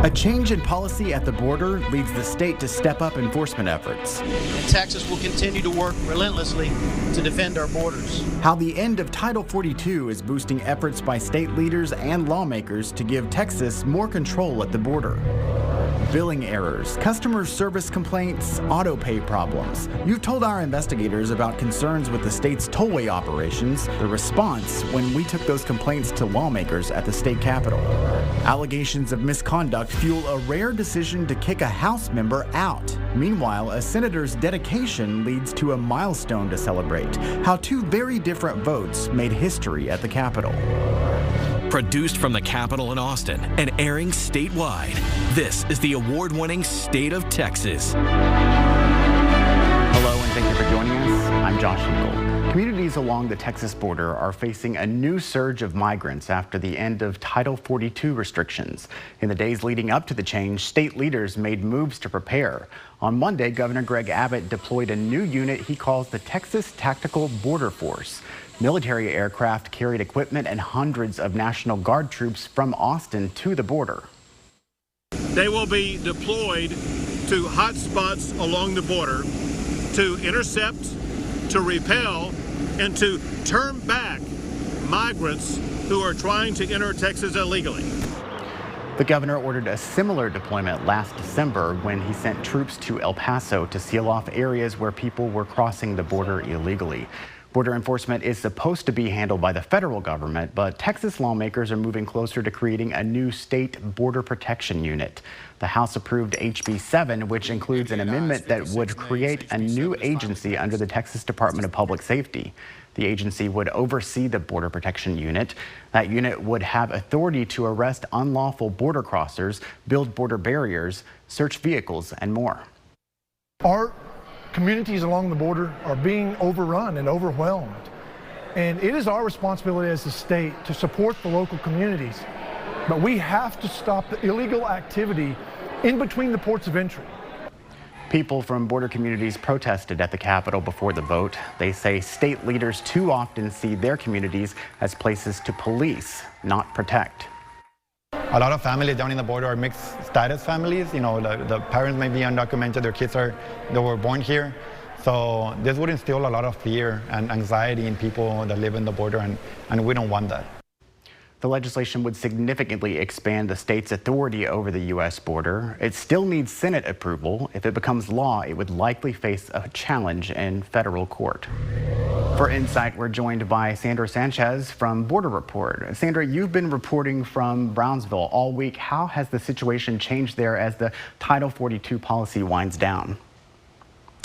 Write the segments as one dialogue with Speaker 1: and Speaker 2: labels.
Speaker 1: A change in policy at the border leads the state to step up enforcement efforts.
Speaker 2: And Texas will continue to work relentlessly to defend our borders.
Speaker 1: How the end of Title 42 is boosting efforts by state leaders and lawmakers to give Texas more control at the border. Billing errors, customer service complaints, auto pay problems. You've told our investigators about concerns with the state's tollway operations, the response when we took those complaints to lawmakers at the state capitol. Allegations of misconduct fuel a rare decision to kick a House member out. Meanwhile, a senator's dedication leads to a milestone to celebrate, how two very different votes made history at the Capitol.
Speaker 3: Produced from the Capitol in Austin and airing statewide, this is the award-winning State of Texas.
Speaker 1: Hello and thank you for joining us. I'm Josh Hinkle. Communities along the Texas border are facing a new surge of migrants after the end of Title 42 restrictions. In the days leading up to the change, state leaders made moves to prepare. On Monday, Governor Greg Abbott deployed a new unit he calls the Texas Tactical Border Force. Military aircraft carried equipment and hundreds of National Guard troops from Austin to the border.
Speaker 4: They will be deployed to hot spots along the border to intercept, to repel, and to turn back migrants who are trying to enter Texas illegally.
Speaker 1: The governor ordered a similar deployment last December when he sent troops to El Paso to seal off areas where people were crossing the border illegally. Border enforcement is supposed to be handled by the federal government, but Texas lawmakers are moving closer to creating a new state border protection unit. The House approved HB 7, which includes an amendment that would create a new agency under the Texas Department of Public Safety. The agency would oversee the border protection unit. That unit would have authority to arrest unlawful border crossers, build border barriers, search vehicles, and more.
Speaker 5: Our communities along the border are being overrun and overwhelmed. And it is our responsibility as a state to support the local communities. But we have to stop the illegal activity in between the ports of entry.
Speaker 1: People from border communities protested at the Capitol before the vote. They say state leaders too often see their communities as places to police, not protect.
Speaker 6: A lot of families down in the border are mixed status families. You know, the parents may be undocumented, their kids they were born here. So this would instill a lot of fear and anxiety in people that live in the border, and we don't want that.
Speaker 1: The legislation would significantly expand the state's authority over the U.S. border. It still needs Senate approval. If it becomes law, it would likely face a challenge in federal court. For Insight, we're joined by Sandra Sanchez from Border Report. Sandra, you've been reporting from Brownsville all week. How has the situation changed there as the Title 42 policy winds down?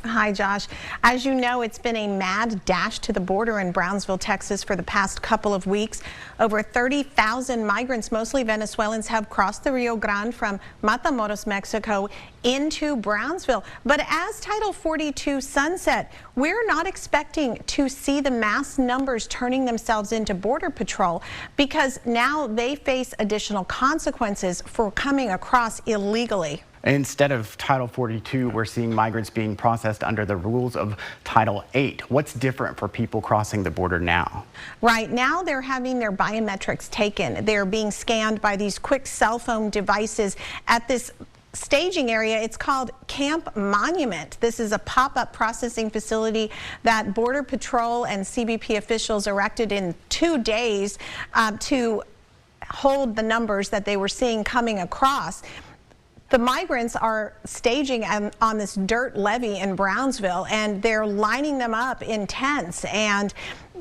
Speaker 7: Hi, Josh. As you know, it's been a mad dash to the border in Brownsville, Texas for the past couple of weeks. Over 30,000 migrants, mostly Venezuelans, have crossed the Rio Grande from Matamoros, Mexico, into Brownsville. But as Title 42 sunset, we're not expecting to see the mass numbers turning themselves into Border Patrol, because now they face additional consequences for coming across illegally.
Speaker 1: Instead of Title 42, we're seeing migrants being processed under the rules of Title 8. What's different for people crossing the border now?
Speaker 7: Right now, they're having their biometrics taken. They're being scanned by these quick cell phone devices at this staging area. It's called Camp Monument. This is a pop-up processing facility that Border Patrol and CBP officials erected in 2 days to hold the numbers that they were seeing coming across. The migrants are staging on this dirt levee in Brownsville, and they're lining them up in tents, and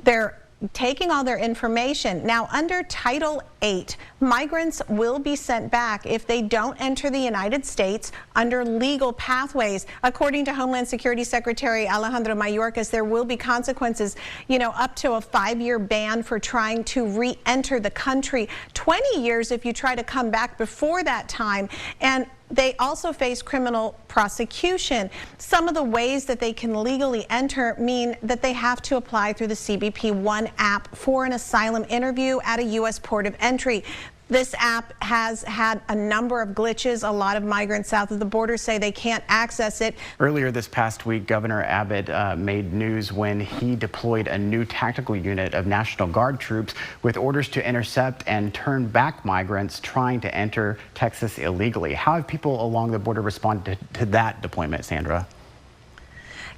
Speaker 7: they're taking all their information. Now, under Title 8, migrants will be sent back if they don't enter the United States under legal pathways. According to Homeland Security Secretary Alejandro Mayorkas, there will be consequences, up to a 5-year ban for trying to re-enter the country, 20 years if you try to come back before that time, and they also face criminal prosecution. Some of the ways that they can legally enter mean that they have to apply through the CBP One app for an asylum interview at a U.S. port of entry. This app has had a number of glitches. A lot of migrants south of the border say they can't access it.
Speaker 1: Earlier this past week, Governor Abbott made news when he deployed a new tactical unit of National Guard troops with orders to intercept and turn back migrants trying to enter Texas illegally. How have people along the border responded to that deployment, Sandra?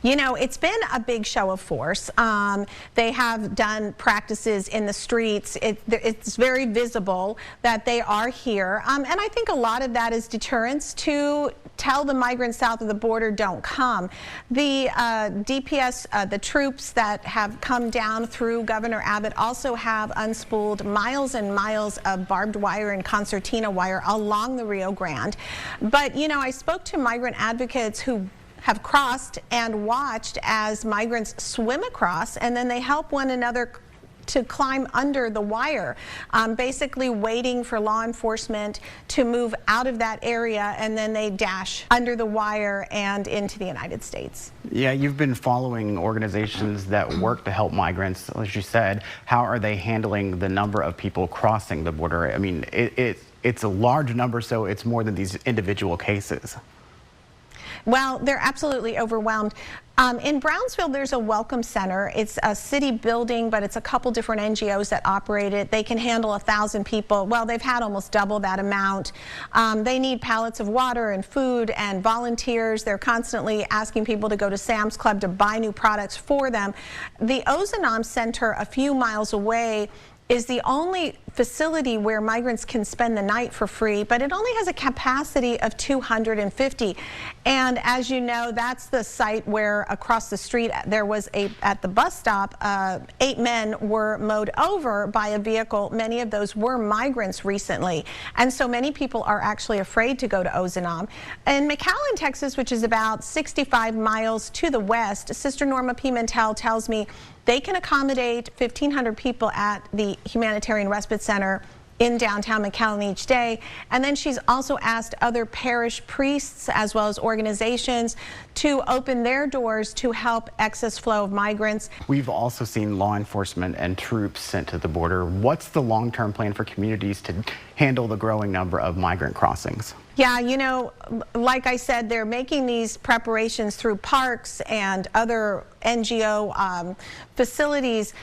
Speaker 7: You know, it's been a big show of force. They have done practices in the streets. It's very visible that they are here. And I think a lot of that is deterrence to tell the migrants south of the border don't come. The DPS, the troops that have come down through Governor Abbott also have unspooled miles and miles of barbed wire and concertina wire along the Rio Grande. But, you know, I spoke to migrant advocates who have crossed and watched as migrants swim across, and then they help one another to climb under the wire, basically waiting for law enforcement to move out of that area, and then they dash under the wire and into the United States.
Speaker 1: Yeah, you've been following organizations that work to help migrants, as you said. How are they handling the number of people crossing the border? I mean, it's a large number, so it's more than these individual cases.
Speaker 7: Well, they're absolutely overwhelmed. In Brownsville, there's a welcome center. It's a city building, but it's a couple different NGOs that operate it. They can handle 1,000 people. Well, they've had almost double that amount. They need pallets of water and food and volunteers. They're constantly asking people to go to Sam's Club to buy new products for them. The Ozanam Center, a few miles away, is the only facility where migrants can spend the night for free, but it only has a capacity of 250. And as you know, that's the site where across the street there was at the bus stop, 8 men were mowed over by a vehicle. Many of those were migrants recently. And so many people are actually afraid to go to Ozanam. In McAllen, Texas, which is about 65 miles to the west, Sister Norma Pimentel tells me they can accommodate 1,500 people at the Humanitarian Respite Center in downtown McAllen each day. And then she's also asked other parish priests as well as organizations to open their doors to help excess flow of migrants.
Speaker 1: We've also seen law enforcement and troops sent to the border. What's the long-term plan for communities to handle the growing number of migrant crossings?
Speaker 7: Yeah, you know, like I said, they're making these preparations through parks and other NGO facilities,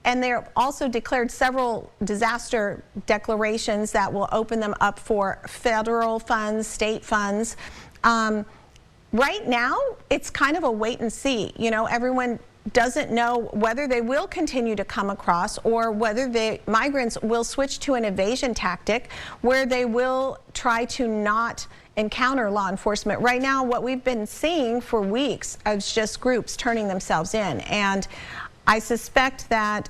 Speaker 7: and they're also declared several disaster declarations that will open them up for federal funds, state funds. Right now, it's kind of a wait and see. You know, everyone doesn't know whether they will continue to come across or whether the migrants will switch to an evasion tactic where they will try to not encounter law enforcement. Right now, what we've been seeing for weeks is just groups turning themselves in. And I suspect that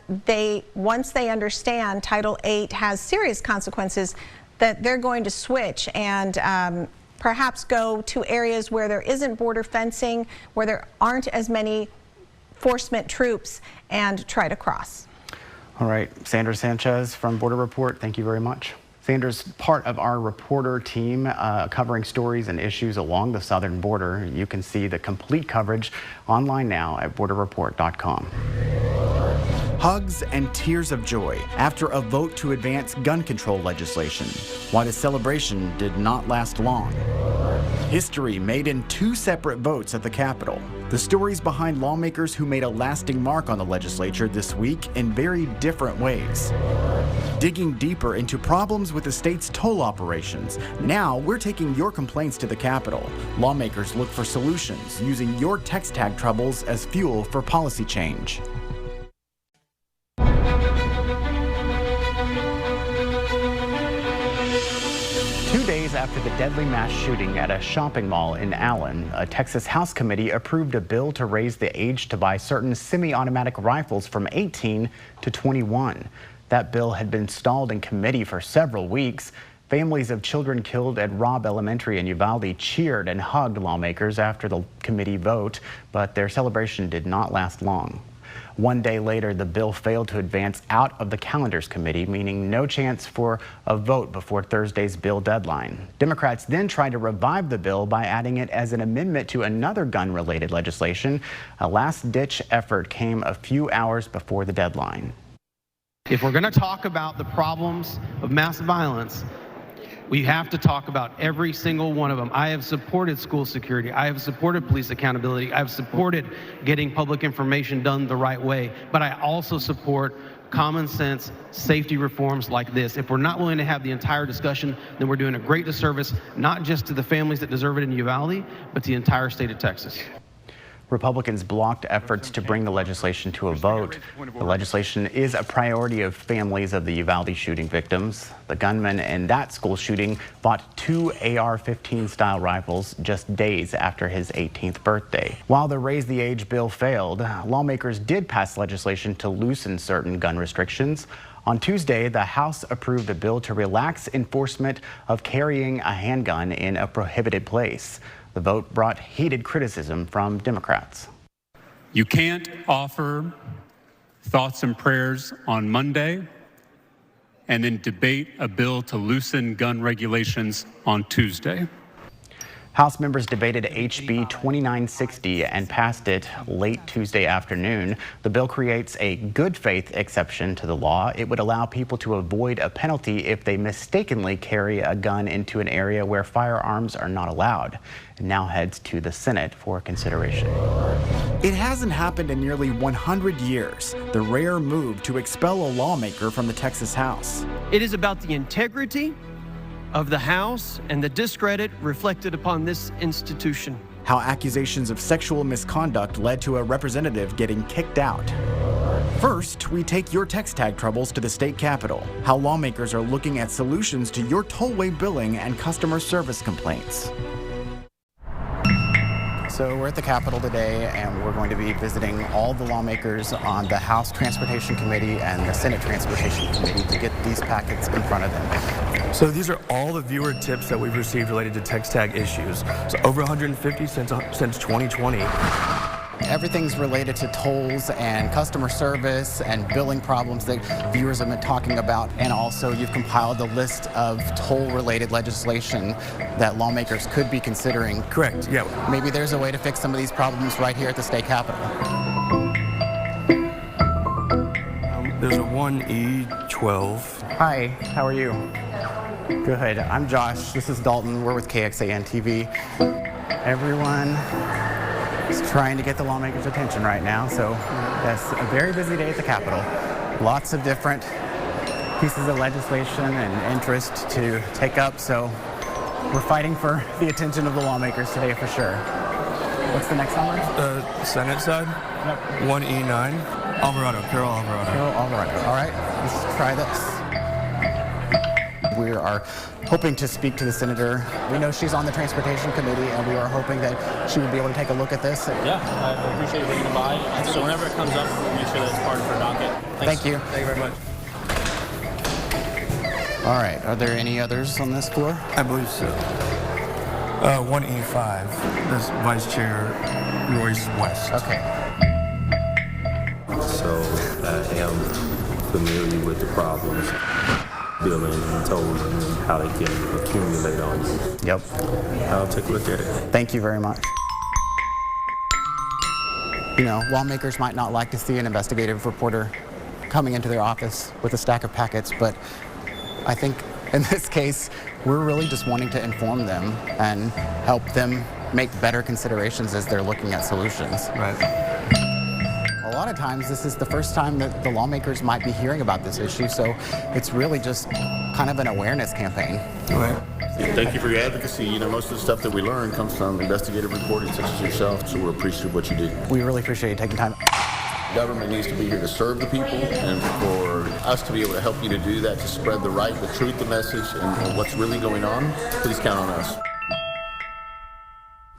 Speaker 7: once they understand Title VIII has serious consequences, that they're going to switch and perhaps go to areas where there isn't border fencing, where there aren't as many enforcement troops, and try to cross.
Speaker 1: All right, Sandra Sanchez from Border Report, thank you very much. Sandra's part of our reporter team covering stories and issues along the southern border. You can see the complete coverage online now at borderreport.com. Hugs and tears of joy after a vote to advance gun control legislation. Why the celebration did not last long. History made in 2 separate votes at the Capitol. The stories behind lawmakers who made a lasting mark on the legislature this week in very different ways. Digging deeper into problems with the state's toll operations. Now we're taking your complaints to the Capitol. Lawmakers look for solutions using your text tag troubles as fuel for policy change. 2 days after the deadly mass shooting at a shopping mall in Allen, a Texas House committee approved a bill to raise the age to buy certain semi-automatic rifles from 18 to 21. That bill had been stalled in committee for several weeks. Families of children killed at Robb Elementary in Uvalde cheered and hugged lawmakers after the committee vote, but their celebration did not last long. 1 day later, the bill failed to advance out of the Calendars Committee, meaning no chance for a vote before Thursday's bill deadline. Democrats then tried to revive the bill by adding it as an amendment to another gun-related legislation. A last-ditch effort came a few hours before the deadline.
Speaker 8: If we're going to talk about the problems of mass violence, we have to talk about every single one of them. I have supported school security. I have supported police accountability. I have supported getting public information done the right way. But I also support common sense safety reforms like this. If we're not willing to have the entire discussion, then we're doing a great disservice, not just to the families that deserve it in Uvalde, but to the entire state of Texas.
Speaker 1: Republicans blocked efforts to bring the legislation to a vote. The legislation is a priority of families of the Uvalde shooting victims. The gunman in that school shooting bought 2 AR-15 style rifles just days after his 18th birthday. While the Raise the Age bill failed, lawmakers did pass legislation to loosen certain gun restrictions. On Tuesday, the House approved a bill to relax enforcement of carrying a handgun in a prohibited place. The vote brought heated criticism from Democrats.
Speaker 9: You can't offer thoughts and prayers on Monday and then debate a bill to loosen gun regulations on Tuesday.
Speaker 1: House members debated HB 2960 and passed it late Tuesday afternoon. The bill creates a good faith exception to the law. It would allow people to avoid a penalty if they mistakenly carry a gun into an area where firearms are not allowed. It now heads to the Senate for consideration.
Speaker 10: It hasn't happened in nearly 100 years, the rare move to expel a lawmaker from the Texas House.
Speaker 11: It is about the integrity of the House and the discredit reflected upon this institution.
Speaker 10: How accusations of sexual misconduct led to a representative getting kicked out. First, we take your text tag troubles to the state capitol. How lawmakers are looking at solutions to your tollway billing and customer service complaints.
Speaker 1: So we're at the Capitol today, and we're going to be visiting all the lawmakers on the House Transportation Committee and the Senate Transportation Committee to get these packets in front of them.
Speaker 12: So these are all the viewer tips that we've received related to text tag issues. So over 150 since 2020.
Speaker 1: Everything's related to tolls and customer service and billing problems that viewers have been talking about. And also you've compiled a list of toll-related legislation that lawmakers could be considering.
Speaker 12: Correct, yeah.
Speaker 1: Maybe there's a way to fix some of these problems right here at the state capitol.
Speaker 12: There's a 1E12.
Speaker 1: Hi, how are you? Good. I'm Josh. This is Dalton. We're with KXAN TV. Everyone is trying to get the lawmakers' attention right now, so that's a very busy day at the Capitol. Lots of different pieces of legislation and interest to take up, so we're fighting for the attention of the lawmakers today for sure. What's the next number?
Speaker 12: Senate side? Yep. 1E9. Carol Alvarado.
Speaker 1: All right, let's try this. We are hoping to speak to the senator. We know she's on the Transportation Committee, and we are hoping that she would be able to take a look at this.
Speaker 13: Yeah, I appreciate you bringing it by. So whenever it comes up, we'll make sure that it's part of her docket.
Speaker 1: Thank you.
Speaker 13: Thank you very much.
Speaker 1: All right, are there any others on this floor?
Speaker 12: I believe so. 1E5, this Vice Chair Royce West.
Speaker 1: Okay.
Speaker 14: So I am familiar with the problems, billing and tolling and how they can accumulate on you.
Speaker 1: Yep.
Speaker 14: I'll take a look at it.
Speaker 1: Thank you very much. You know, lawmakers might not like to see an investigative reporter coming into their office with a stack of packets, but I think in this case, we're really just wanting to inform them and help them make better considerations as they're looking at solutions.
Speaker 12: Right.
Speaker 1: A lot of times this is the first time that the lawmakers might be hearing about this issue, so it's really just kind of an awareness campaign.
Speaker 12: Right.
Speaker 15: Thank you for your advocacy. You know, most of the stuff that we learn comes from investigative reporting such as yourself, so we're appreciative of what you do.
Speaker 1: We really appreciate you taking time.
Speaker 15: Government needs to be here to serve the people, and for us to be able to help you to do that, to spread the right, the truth, the message, and what's really going on, please count on us.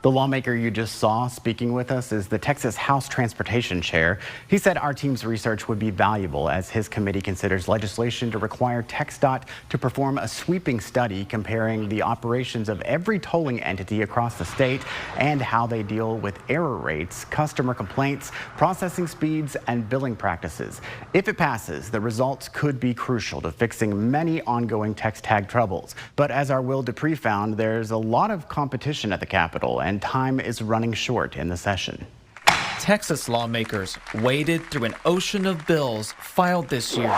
Speaker 1: The lawmaker you just saw speaking with us is the Texas House Transportation Chair. He said our team's research would be valuable as his committee considers legislation to require TxDOT to perform a sweeping study comparing the operations of every tolling entity across the state and how they deal with error rates, customer complaints, processing speeds, and billing practices. If it passes, the results could be crucial to fixing many ongoing text tag troubles. But as our Will Dupree found, there's a lot of competition at the Capitol, and time is running short in the session.
Speaker 16: Texas lawmakers waded through an ocean of bills filed this year.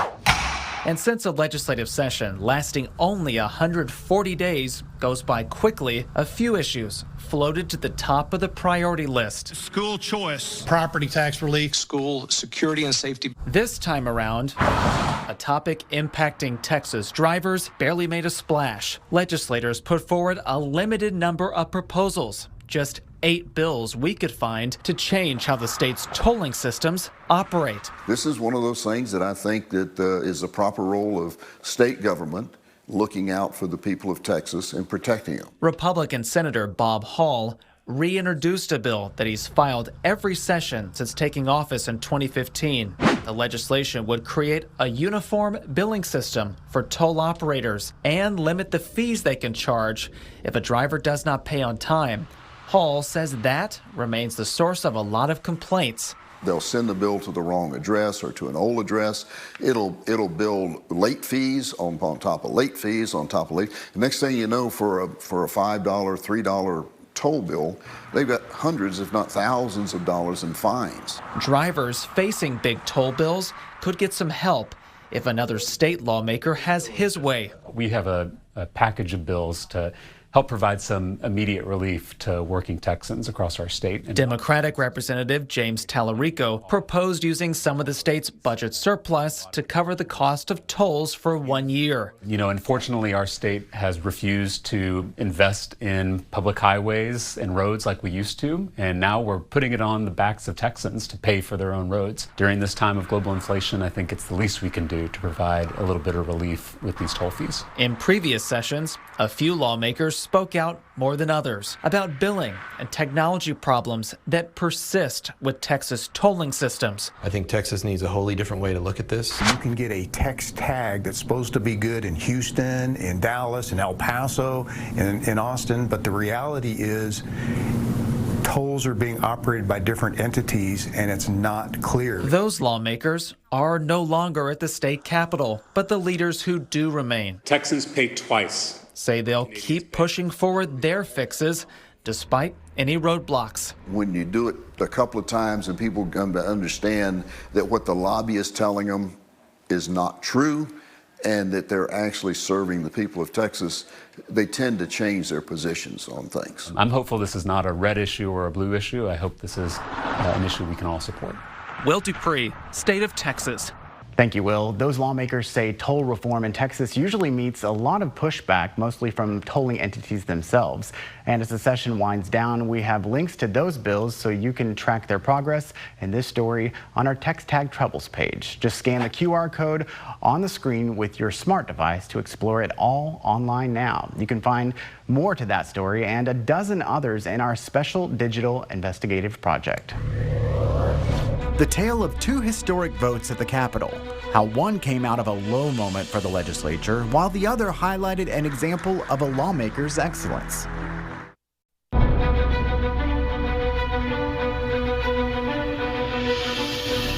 Speaker 16: And since a legislative session lasting only 140 days goes by quickly, a few issues floated to the top of the priority list.
Speaker 4: School choice,
Speaker 2: property tax relief, school security and safety.
Speaker 16: This time around, a topic impacting Texas drivers barely made a splash. Legislators put forward a limited number of proposals, just 8 bills we could find to change how the state's tolling systems operate.
Speaker 17: This is one of those things that I think that is the proper role of state government, looking out for the people of Texas and protecting them.
Speaker 16: Republican Senator Bob Hall reintroduced a bill that he's filed every session since taking office in 2015. The legislation would create a uniform billing system for toll operators and limit the fees they can charge if a driver does not pay on time. Hall says that remains the source of a lot of complaints.
Speaker 17: They'll send the bill to the wrong address or to an old address. It'll build late fees on top of late fees on top of late. The next thing you know, for a $5, $3 toll bill, they've got hundreds, if not thousands of dollars in fines.
Speaker 16: Drivers facing big toll bills could get some help if another state lawmaker has his way.
Speaker 9: We have a package of bills to help provide some immediate relief to working Texans across our state.
Speaker 16: Democratic Representative James Tallarico proposed using some of the state's budget surplus to cover the cost of tolls for 1 year.
Speaker 9: You know, unfortunately, our state has refused to invest in public highways and roads like we used to, and now we're putting it on the backs of Texans to pay for their own roads. During this time of global inflation, I think it's the least we can do to provide a little bit of relief with these toll fees.
Speaker 16: In previous sessions, a few lawmakers spoke out more than others about billing and technology problems that persist with Texas tolling systems.
Speaker 18: I think Texas needs a wholly different way to look at this.
Speaker 19: You can get a text tag that's supposed to be good in Houston, in Dallas, in El Paso, in Austin, but the reality is tolls are being operated by different entities and it's not clear.
Speaker 16: Those lawmakers are no longer at the state capitol, but the leaders who do remain.
Speaker 9: Texans pay twice.
Speaker 16: Say they'll keep pushing forward their fixes despite any roadblocks.
Speaker 17: When you do it a couple of times and people come to understand that what the lobby is telling them is not true and that they're actually serving the people of Texas, they tend to change their positions on things.
Speaker 9: I'm hopeful this is not a red issue or a blue issue. I hope this is an issue we can all support.
Speaker 16: Will Dupree, State of Texas.
Speaker 1: Thank you, Will. Those lawmakers say toll reform in Texas usually meets a lot of pushback, mostly from tolling entities themselves. And as the session winds down, we have links to those bills so you can track their progress in this story on our Text Tag Troubles page. Just scan the QR code on the screen with your smart device to explore it all online now. You can find more to that story and a dozen others in our special digital investigative project.
Speaker 10: The tale of two historic votes at the Capitol. How one came out of a low moment for the legislature, while the other highlighted an example of a lawmaker's excellence.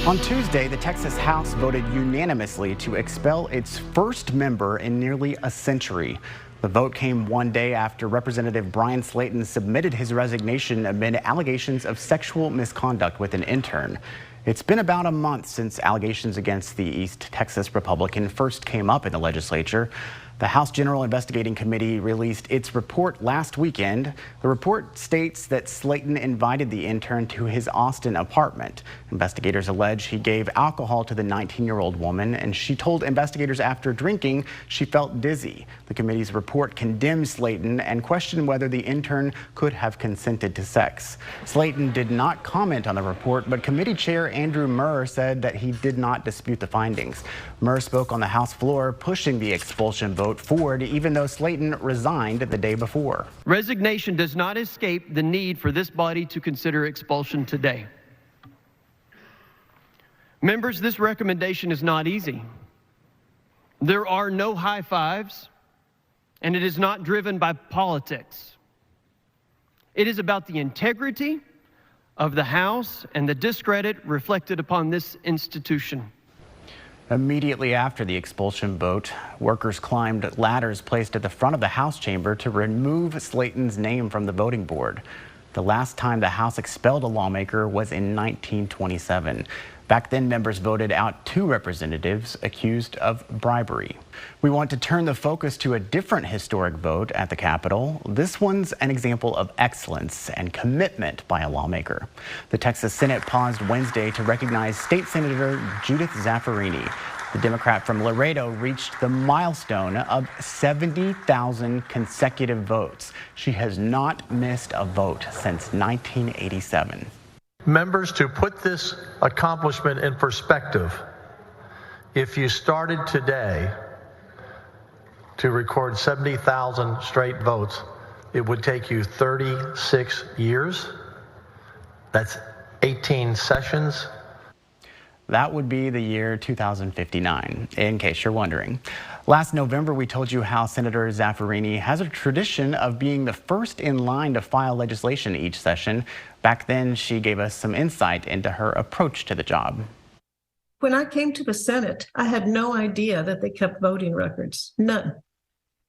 Speaker 1: On Tuesday, the Texas House voted unanimously to expel its first member in nearly a century. The vote came one day after Representative Brian Slayton submitted his resignation amid allegations of sexual misconduct with an intern. It's been about a month since allegations against the East Texas Republican first came up in the legislature. The House General Investigating Committee released its report last weekend. The report states that Slayton invited the intern to his Austin apartment. Investigators allege he gave alcohol to the 19-year-old woman, and she told investigators after drinking she felt dizzy. The committee's report condemns Slayton and questioned whether the intern could have consented to sex. Slayton did not comment on the report, but committee chair Andrew Murr said that he did not dispute the findings. Murr spoke on the House floor, pushing the expulsion vote forward, even though Slayton resigned the day before.
Speaker 11: Resignation does not escape the need for this body to consider expulsion today. Members, this recommendation is not easy. There are no high fives, and it is not driven by politics. It is about the integrity of the House and the discredit reflected upon this institution.
Speaker 1: Immediately after the expulsion vote, workers climbed ladders placed at the front of the House chamber to remove Slayton's name from the voting board. The last time the House expelled a lawmaker was in 1927. Back then, members voted out 2 representatives accused of bribery. We want to turn the focus to a different historic vote at the Capitol. This one's an example of excellence and commitment by a lawmaker. The Texas Senate paused Wednesday to recognize State Senator Judith Zaffirini. The Democrat from Laredo reached the milestone of 70,000 consecutive votes. She has not missed a vote since 1987.
Speaker 20: Members, to put this accomplishment in perspective, if you started today to record 70,000 straight votes, it would take you 36 years. That's 18 sessions.
Speaker 1: That would be the year 2059, in case you're wondering. Last November, we told you how Senator Zaffirini has a tradition of being the first in line to file legislation each session. Back then, she gave us some insight into her approach to the job.
Speaker 21: When I came to the Senate, I had no idea that they kept voting records. None.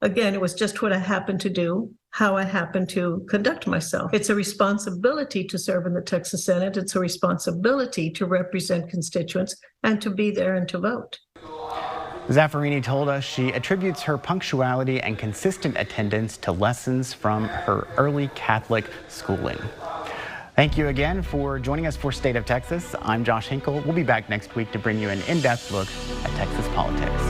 Speaker 21: Again, it was just what I happened to do, how I happened to conduct myself. It's a responsibility to serve in the Texas Senate. It's a responsibility to represent constituents and to be there and to vote.
Speaker 1: Zaffirini told us she attributes her punctuality and consistent attendance to lessons from her early Catholic schooling. Thank you again for joining us for State of Texas. I'm Josh Hinkle. We'll be back next week to bring you an in-depth look at Texas politics.